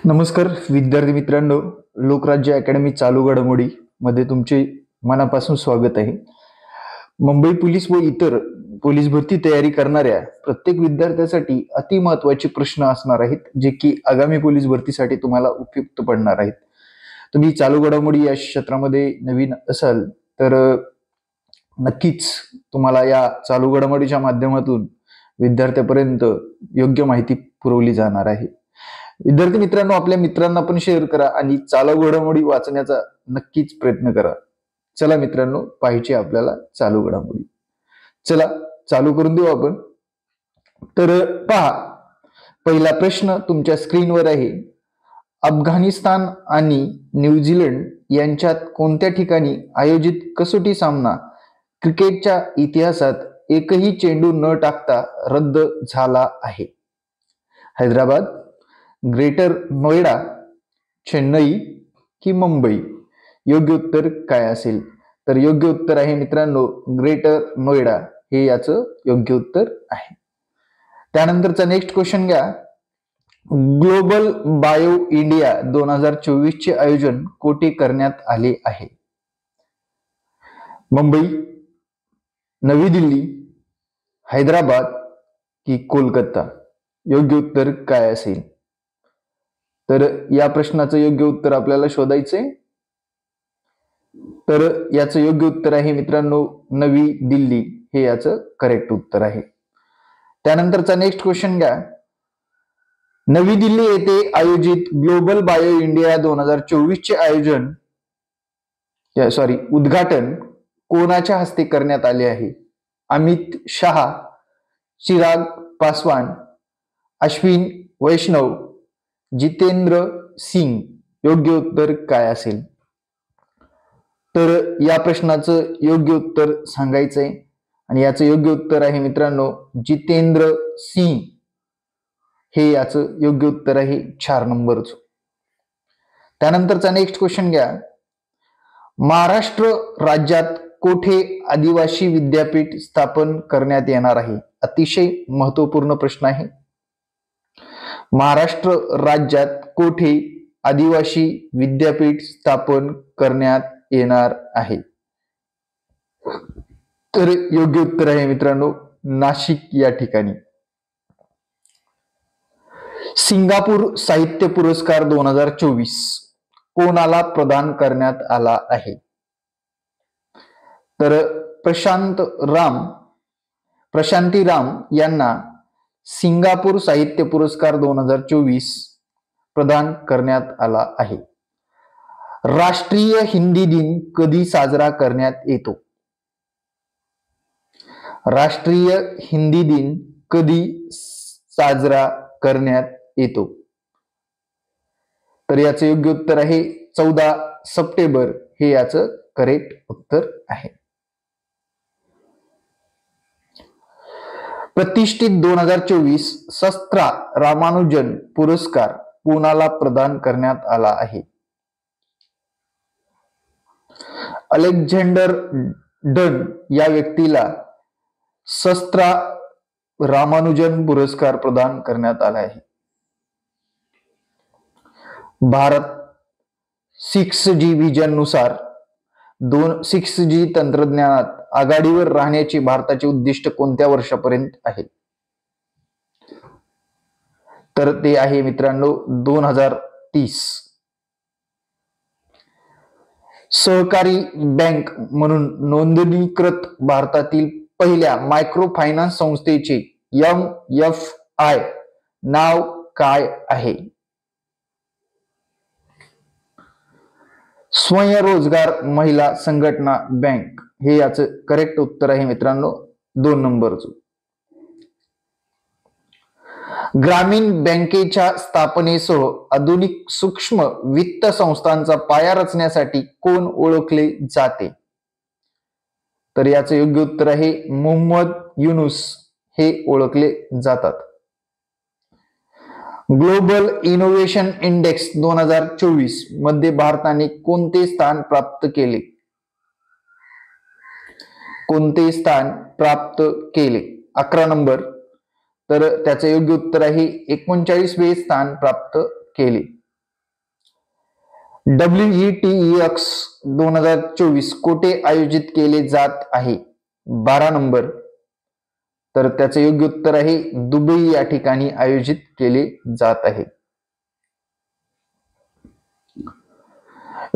नमस्कार विद्यार्थी मित्रांनो, लोकराज्य अकॅडमी चालू घडामोडी मध्ये तुमचे मनापासून स्वागत आहे. मुंबई पोलीस व इतर पोलीस भरती तयारी करणाऱ्या प्रत्येक विद्यार्थ्यासाठी अति महत्त्वाचे प्रश्न असणार आहेत, जे की आगामी पोलीस भरतीसाठी तुम्हाला उपयुक्त पडणार आहेत. तुम्ही चालू घडामोडी या क्षेत्रामध्ये नवीन असाल तर नक्कीच तुम्हाला या चालू घडामोडीच्या माध्यमातून विद्यार्थ्यापर्यंत योग्य माहिती पुरवली जाणार आहे. विद्यार्थी मित्रांनो, आपल्या मित्रांना पण शेअर करा आणि चालू घडामोडी वाचण्याचा नक्कीच प्रयत्न करा. चला मित्रांनो, पाहायची आपल्याला चालू घडामोडी. चला चालू करून देऊ आपण. तर पहा, पहिला प्रश्न तुमच्या स्क्रीनवर आहे. अफगाणिस्तान आणि न्यूझीलंड यांच्यात कोणत्या ठिकाणी आयोजित कसोटी सामना क्रिकेटच्या इतिहासात एकही चेंडू न टाकता रद्द झाला आहे? हैदराबाद, ग्रेटर नोएडा, चेन्नई की मुंबई? योग्य उत्तर काय असेल? तर योग्य उत्तर आहे मित्रांनो ग्रेटर नोएडा, हे याचं योग्य उत्तर आहे. त्यानंतरचा नेक्स्ट क्वेश्चन घ्या. ग्लोबल बायो इंडिया 2024 चे आयोजन कोठे करण्यात आले आहे? मुंबई, नवी दिल्ली, हैदराबाद की कोलकाता? योग्य उत्तर काय असेल? तर या प्रश्नाचं योग्य उत्तर आपल्याला शोधायचंय. तर याचं योग्य उत्तर आहे मित्रांनो नवी दिल्ली, हे याचं करेक्ट उत्तर आहे. त्यानंतरचा नेक्स्ट क्वेश्चन घ्या. नवी दिल्ली येथे आयोजित ग्लोबल बायो इंडिया 2024 चे आयोजन उद्घाटन कोणाच्या हस्ते करण्यात आले आहे? अमित शहा, चिराग पासवान, अश्विन वैष्णव, जितेंद्र सिंग? योग्य उत्तर काय असेल? तर या प्रश्नाचं योग्य उत्तर सांगायचंय आणि याचं योग्य उत्तर आहे मित्रांनो जितेंद्र सिंग, हे याचं योग्य उत्तर आहे 4 नंबरचं. त्यानंतरचा नेक्स्ट क्वेश्चन घ्या. महाराष्ट्र राज्यात कोठे आदिवासी विद्यापीठ स्थापन करण्यात येणार आहे? अतिशय महत्वपूर्ण प्रश्न आहे. महाराष्ट्र राज्यात कोठे आदिवासी विद्यापीठ स्थापन करण्यात येणार आहे? तर योग्य उत्तर आहे मित्रांनो नाशिक या ठिकाणी. सिंगापूर साहित्य पुरस्कार 2024 कोणाला प्रदान करण्यात आला आहे? तर प्रशांती राम यांना सिंगापूर साहित्य पुरस्कार 2024 प्रदान करण्यात आला आहे. राष्ट्रीय हिंदी दिन कधी साजरा करण्यात येतो? राष्ट्रीय हिंदी दिन कधी साजरा करण्यात येतो? तर याचं योग्य उत्तर आहे 14 सप्टेंबर, हे याचं करेक्ट उत्तर आहे. प्रतिष्ठित 2024 शस्त्रा रामानुजन पुरस्कार कोणाला प्रदान करण्यात आला आहे? अलेक्झांडर डन या व्यक्तीला शस्त्रा रामानुजन पुरस्कार प्रदान करण्यात आला आहे. भारत 6G व्हिजन नुसार 6G तंत्रज्ञानात आघाडीवर राहण्याचे भारताचे उद्दिष्ट कोणत्या वर्षापर्यंत आहे? तर ते आहे मित्रांनो 2030. सहकारी बँक म्हणून नोंदणीकृत भारतातील पहिल्या मायक्रो फायनान्स संस्थेचे MFI नाव काय आहे? स्वयंरोजगार महिला संघटना बँक, हे याचं करेक्ट उत्तर आहे मित्रांनो 2 नंबरचं. ग्रामीण बँकेच्या स्थापनेसह आधुनिक सूक्ष्म वित्त संस्थांचा पाया रचण्यासाठी कोण ओळखले जाते? तर याचं योग्य उत्तर आहे मोहम्मद युनुस, हे ओळखले जातात. ग्लोबल इनोव्हेशन इंडेक्स 2024 मध्ये भारताने कोणते स्थान प्राप्त केले? कोणते स्थान प्राप्त केले? 11 नंबर. तर त्याचे योग्य उत्तर आहे 39वे स्थान प्राप्त केले. WETEX 2024 कोठे आयोजित केले जात आहे? 12 नंबर. तर त्याचे योग्य उत्तर आहे दुबई या ठिकाणी आयोजित केले जात आहे.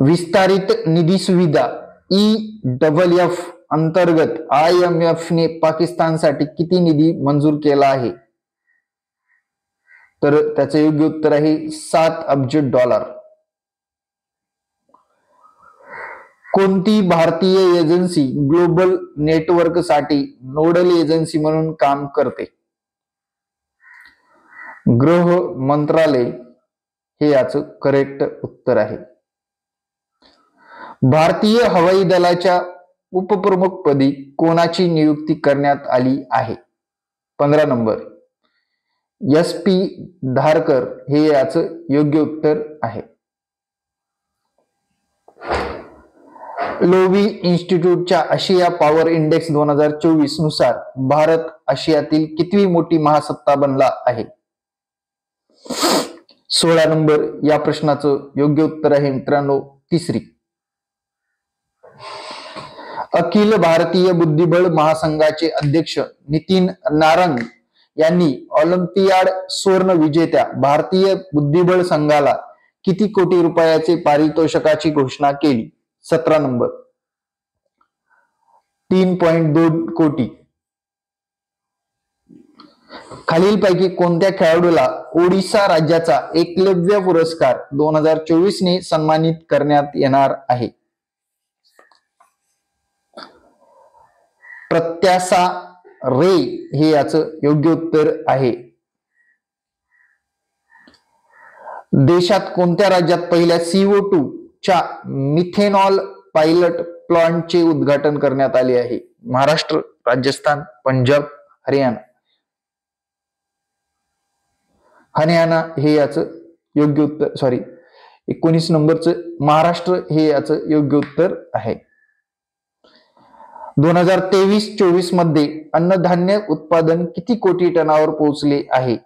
विस्तारित निधी सुविधा EFF अंतर्गत IMF ने पाकिस्तानसाठी किती निधी मंजूर केला आहे? तर त्याचे योग्य उत्तर आहे $7 अब्ज. कोणती भारतीय एजन्सी ग्लोबल नेटवर्कसाठी नोडल एजन्सी म्हणून काम करते? गृह मंत्रालय हे याचं करेक्ट उत्तर आहे. भारतीय हवाई दलाच्या उपप्रमुखपदी कोणाची नियुक्ती करण्यात आली आहे? 15 नंबर. SP धारकर हे याचं योग्य उत्तर आहे. लोवी इन्स्टिट्यूटच्या आशिया पॉवर इंडेक्स 2024 नुसार भारत आशियातील कितवी मोठी महासत्ता बनला आहे? 16 नंबर. या प्रश्नाचं योग्य उत्तर आहे मित्रांनो तिसरी. अखिल भारतीय बुद्धिबळ महासंघाचे अध्यक्ष नितीन नारंग यांनी ऑलिम्पियाड स्वर्ण विजेत्या भारतीय बुद्धिबळ संघाला किती कोटी रुपयाचे पारितोषिकाची घोषणा केली? 17 नंबर. 3.2 कोटी. खालीलपैकी कोणत्या खेळाडूला ओडिशा राज्याचा एकलव्य पुरस्कार 2024 ने सन्मानित करण्यात येणार आहे? प्रत्याशा रे हे याचं योग्य उत्तर आहे. देशात कोणत्या राज्यात पहिल्या CO2 च्या मिथेनॉल पायलट प्लांटचे उद्घाटन करण्यात आले आहे? महाराष्ट्र, राजस्थान, पंजाब, हरियाणा. हरियाणा हे याचं योग्य उत्तर 19 नंबरचं महाराष्ट्र हे याचं योग्य उत्तर आहे. 2023-24 मध्ये अन्नधान्य उत्पादन किती कोटी टनावर पोहोचले आहे?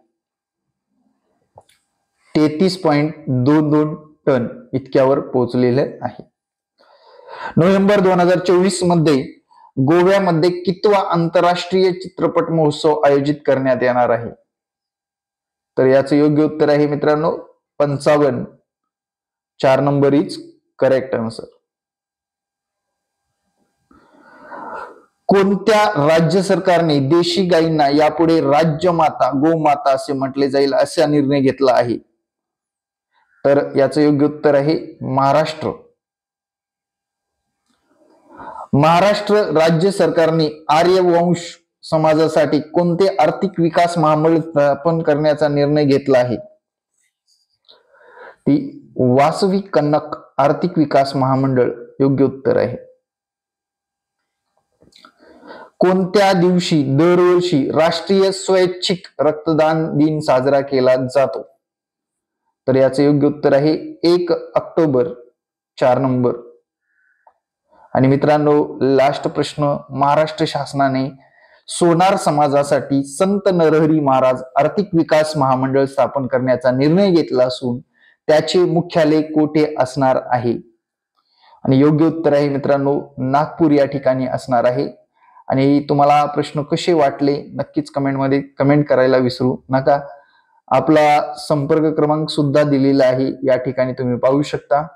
33.22 टन इतक्यावर पोहोचलेले आहे. नोव्हेंबर 2024 मध्ये गोव्यामध्ये कितवा आंतरराष्ट्रीय चित्रपट महोत्सव आयोजित करण्यात येणार आहे? तर याचं योग्य उत्तर आहे मित्रांनो 55. 4 नंबर इज करेक्ट आन्सर. कोणत्या राज्य सरकारने देशी गायींना यापुढे राज्यमाता गोमाता असे म्हटले जाईल असा निर्णय घेतला आहे? तर याचं योग्य उत्तर आहे महाराष्ट्र. महाराष्ट्र राज्य सरकारने आर्यवंश समाजासाठी कोणते आर्थिक विकास महामंडळ स्थापन करण्याचा निर्णय घेतला आहे? ती वासवी कन्नक आर्थिक विकास महामंडळ योग्य उत्तर आहे. कोणत्या दिवशी दरवर्षी राष्ट्रीय स्वैच्छिक रक्तदान दिन साजरा केला जातो? तर याचे योग्य उत्तर आहे 1 ऑक्टोबर. 4 नंबर. आणि मित्रांनो लास्ट प्रश्न. महाराष्ट्र शासनाने सोनार समाजासाठी संत नरहरी महाराज आर्थिक विकास महामंडळ स्थापन करण्याचा निर्णय घेतला असून त्याचे मुख्यालय कोठे असणार आहे? आणि योग्य उत्तर आहे मित्रांनो नागपूर या ठिकाणी असणार आहे. आणि तुम्हाला प्रश्न कसे वाटले नक्कीच कमेंटमध्ये कमेंट करायला विसरू नका. आपला संपर्क क्रमांक सुद्धा दिलेला आहे या ठिकाणी तुम्ही पाहू शकता.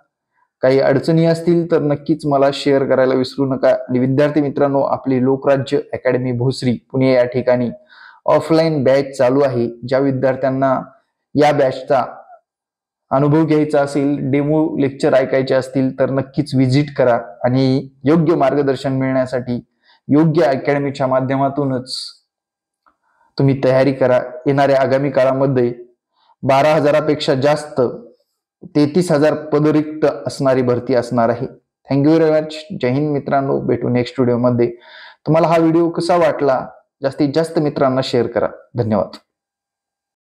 काही अडचणी असतील तर नक्कीच मला शेअर करायला विसरू नका. आणि विद्यार्थी मित्रांनो आपली लोकराज्य अकॅडमी भोसरी पुणे या ठिकाणी ऑफलाईन बॅच चालू आहे. ज्या विद्यार्थ्यांना या बॅचचा अनुभव घ्यायचा असेल डेमो लेक्चर ऐकायचे असतील तर नक्कीच व्हिजिट करा. आणि योग्य मार्गदर्शन मिळण्यासाठी योग्य अकॅडमीच्या माध्यमातूनच तुम्ही तयारी करा. येणाऱ्या आगामी काळामध्ये 12,000पेक्षा जास्त 33,000 पदरिक्त असणारी भरती असणार आहे. Thank you very much. जय हिंद मित्रांनो. भेटू नेक्स्ट व्हिडिओमध्ये. तुम्हाला हा व्हिडिओ कसा वाटला जास्तीत जास्त मित्रांना शेअर करा. धन्यवाद.